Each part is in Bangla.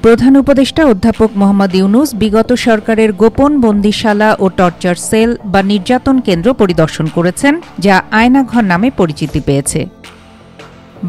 প্রধান উপদেষ্টা অধ্যাপক মোহাম্মদ ইউনূস বিগত সরকারের গোপন বন্দিশালা ও টর্চার সেল বা নির্যাতন কেন্দ্র পরিদর্শন করেছেন, যা আয়নাঘর নামে পরিচিতি পেয়েছে।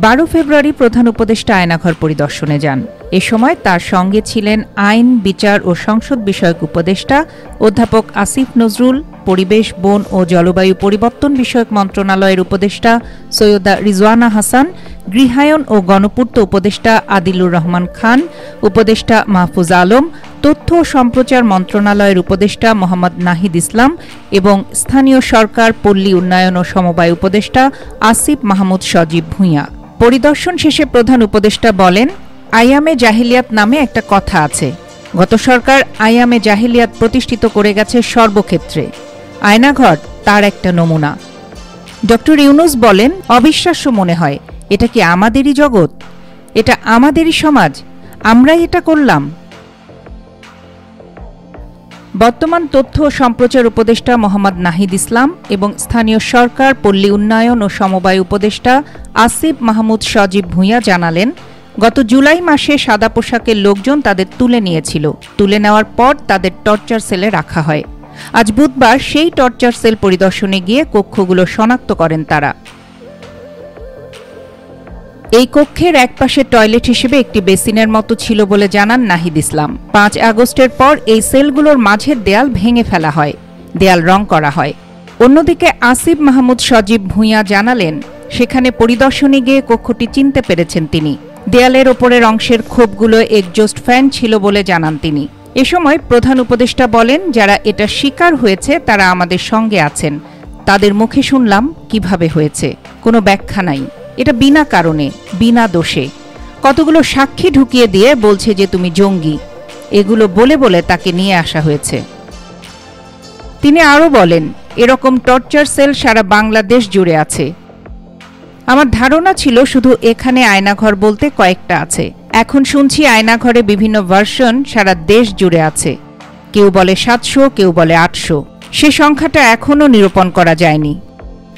12 ফেব্রুয়ারি প্রধান উপদেষ্টা আয়নাঘর পরিদর্শনে যান। এ সময় তার সঙ্গে ছিলেন আইন, বিচার ও সংসদ বিষয়ক উপদেষ্টা অধ্যাপক আসিফ নজরুল, পরিবেশ, বন ও জলবায়ু পরিবর্তন বিষয়ক মন্ত্রণালয়ের উপদেষ্টা সৈয়দা রিজওয়ানা হাসান, গৃহায়ন ও গণপূর্ত উপদেষ্টা আদিলুর রহমান খান, উপদেষ্টা মাহফুজ আলম, তথ্য ও সম্প্রচার মন্ত্রণালয়ের উপদেষ্টা মোহাম্মদ নাহিদ ইসলাম এবং স্থানীয় সরকার, পল্লী উন্নয়ন ও সমবায় উপদেষ্টা আসিফ মাহমুদ সজীব ভূঁইয়া। পরিদর্শন শেষে প্রধান উপদেষ্টা বলেন, আইয়ামে জাহিলিয়াত নামে একটা কথা আছে। গত সরকার আইয়ামে জাহিলিয়াত প্রতিষ্ঠিত করে গেছে সর্বক্ষেত্রে। আয়নাঘর তার একটা নমুনা। ড ইউনূস বলেন, অবিশ্বাস্য মনে হয়, এটা কি আমাদেরই জগৎ? এটা আমাদেরই সমাজ? আমরাই এটা করলাম? বর্তমান তথ্য ও সম্প্রচার উপদেষ্টা মোহাম্মদ নাহিদ ইসলাম এবং স্থানীয় সরকার, পল্লী উন্নয়ন ও সমবায় উপদেষ্টা আসিফ মাহমুদ সজীব ভূঁইয়া জানালেন, গত জুলাই মাসে সাদা পোশাকের লোকজন তাদের তুলে নিয়েছিল। তুলে নেওয়ার পর তাদের টর্চার সেলে রাখা হয়। আজ বুধবার সেই টর্চার সেল পরিদর্শনে গিয়ে কক্ষগুলো শনাক্ত করেন তারা। এই কক্ষের একপাশে টয়লেট হিসেবে একটি বেসিনের মতো ছিল বলে জানান নাহিদ ইসলাম। 5 আগস্টের পর এই সেলগুলোর মাঝের দেয়াল ভেঙে ফেলা হয়, দেয়াল রং করা হয়। অন্যদিকে আসিফ মাহমুদ সজীব ভূঁইয়া জানালেন, সেখানে পরিদর্শনে গিয়ে কক্ষটি চিনতে পেরেছেন তিনি। দেয়ালের ওপরের অংশের খোপগুলো এক্সজস্ট ফ্যান ছিল বলে জানান তিনি। এ সময় প্রধান উপদেষ্টা বলেন, যারা এটা শিকার হয়েছে তারা আমাদের সঙ্গে আছেন। তাদের মুখে শুনলাম কিভাবে হয়েছে, কোনো ব্যাখ্যা নাই। এটা বিনা কারণে, বিনা দোষে। কতগুলো সাক্ষী ঢুকিয়ে দিয়ে বলছে যে তুমি জঙ্গি। এগুলো বলে বলে তাকে নিয়ে আসা হয়েছে। তিনি আরও বলেন, এরকম টর্চার সেল সারা বাংলাদেশ জুড়ে আছে। আমার ধারণা ছিল শুধু এখানে আয়নাঘর বলতে কয়েকটা আছে। এখন শুনছি আয়নাঘরে বিভিন্ন ভার্সন সারা দেশ জুড়ে আছে। কেউ বলে 700, কেউ বলে 800। সে সংখ্যাটা এখনও নিরূপণ করা যায়নি।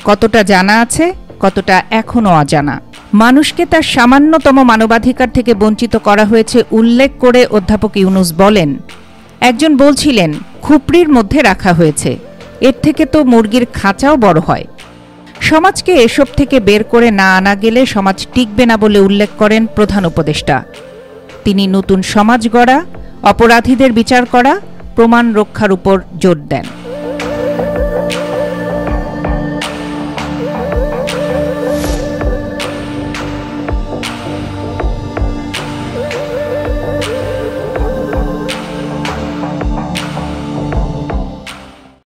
কতটা জানা আছে, কতটা এখনও অজানা। মানুষকে তার সামান্যতম মানবাধিকার থেকে বঞ্চিত করা হয়েছে উল্লেখ করে অধ্যাপক ইউনূস বলেন, একজন বলছিলেন খুপড়ির মধ্যে রাখা হয়েছে, এর থেকে তো মুরগির খাঁচাও বড় হয়। সমাজকে এসব থেকে বের করে না আনা গেলে সমাজ টিকবে না বলে উল্লেখ করেন প্রধান উপদেষ্টা। তিনি নতুন সমাজ গড়া, অপরাধীদের বিচার করা, প্রমাণ রক্ষার উপর জোর দেন।